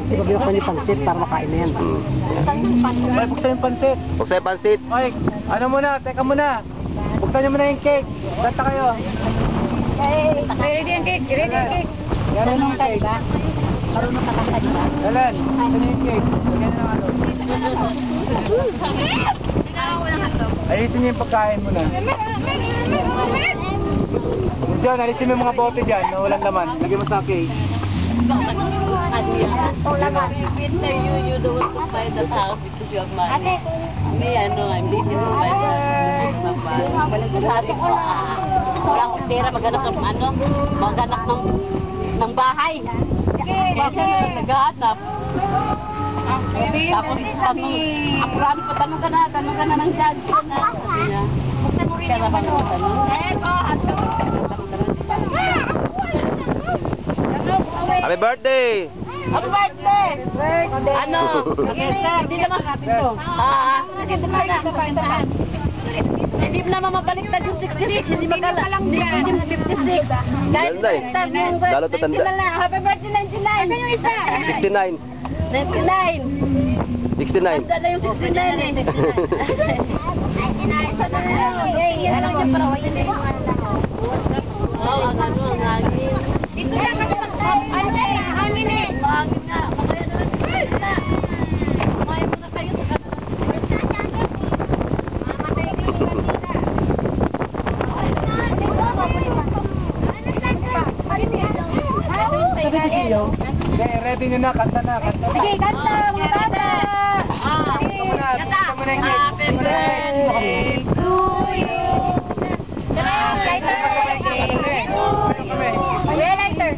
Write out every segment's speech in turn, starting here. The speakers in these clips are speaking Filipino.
Ibabiyok ko ni pansit para makain na yan. Ay, buksan yung pansit. Buksan yung pansit. Ay, ano muna, teka muna. Buksan nyo muna yung cake. Gata kayo. Ready ang cake, ready ang cake. Yan yung cake. Marunong ka kanta, di ba? Helen, buksan nyo yung cake. Lagyan nyo ng ano. Alisin nyo yung pagkain muna. Diyan, alisin mo yung mga bote dyan na walang laman. Lagyan mo sa cake. You don't want to buy the house because you have money. Me, I'm leaving to buy the sabi ko, wala akong pera, maghanap ng bahay. Kaya siya naghahanap. Tapos, apurado pa, tanong ka na ng dad ko na. Pera ba naman tanong? Happy birthday! Happy birthday! Ano? Hindi naman. Hindi mo naman mabaliktad yung 66. Hindi magala. Hindi mo 56. Ganda eh. Lalo to tanda. Happy birthday 99. Ano yung isa? 69. 99. 69. Tanda na yung 69 eh. 99. Ano yung parawain eh? Oo, ang hangin. Ito lang kasi hangin eh. Mahangin nga. Mamaya naman. Mamaya mo na kayo. Ready nyo na, kanta na. Sige, kanta, mga bata! Happy birthday to you.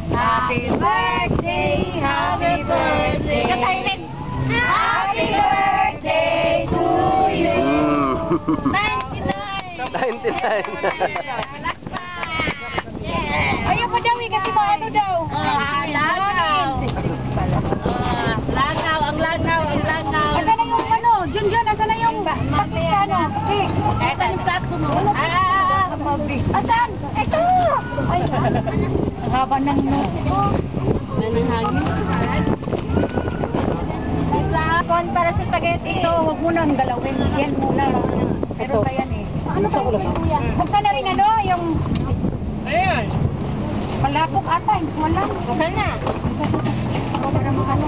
Happy birthday, happy birthday. Katayin. Happy birthday to you. 99. 99. Ayaw pa daw eh, kasi maano daw. Langaw, ang langaw. Asa na yung ano? Jun, asa na yung ano? Ito yung plato mo. Asan? Ito! Ay, ang haba ng nose ko. Nananghangin. Kon para sa spaghetti. Ito, huwag mo nang galawin. Yan muna. Pero pa yan eh. Ano sa ulo ba? Huwag ka na rin ano, yung... Ayan. Malapok ata, hindi ko alam. Wala na. Huwag ka na mo ano.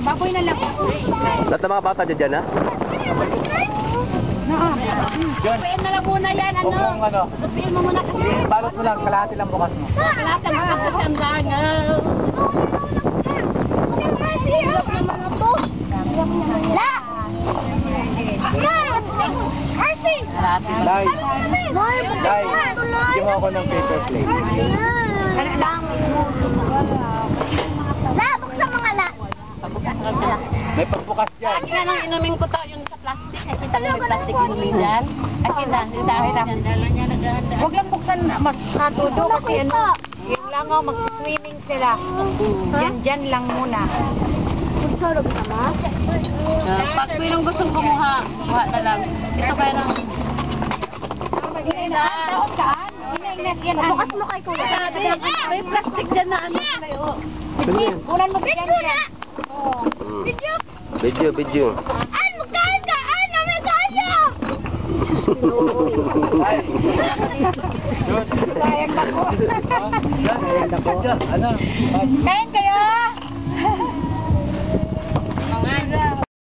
Baboy na lang. Lahat ng mga bata dyan ha? Tupiin na lang muna yan, ano? Tupiin mo muna kasi. Balot mo lang, kalahati lang bukas mo. Kalahati lang bukas kasi ang langaw. Hirap naman ito. La! Arsi! Day, bigyan mo ako ng paper plate. Ano lang? La, buksan mga la. May pagbukas dyan. Akin na nang inumin ko to, yung sa plastic. Nakita mo may plastic inumin dyan? Akin na, dahil na. Huwag lang buksan makatudo kasi ano. Yun lang o, mag-swimming sila. Yan lang muna. Sarap naman. Pag ko yung gustong kumuha, kuha na lang. Ito kaya lang. Bukas mo kay kuya. Sabi, may plastic dyan na ano. Kunan mo dyan dyan. Video. Ay, magkain ka! Ay, namin tayo! Sayang na ko. Ano? Kain kayo!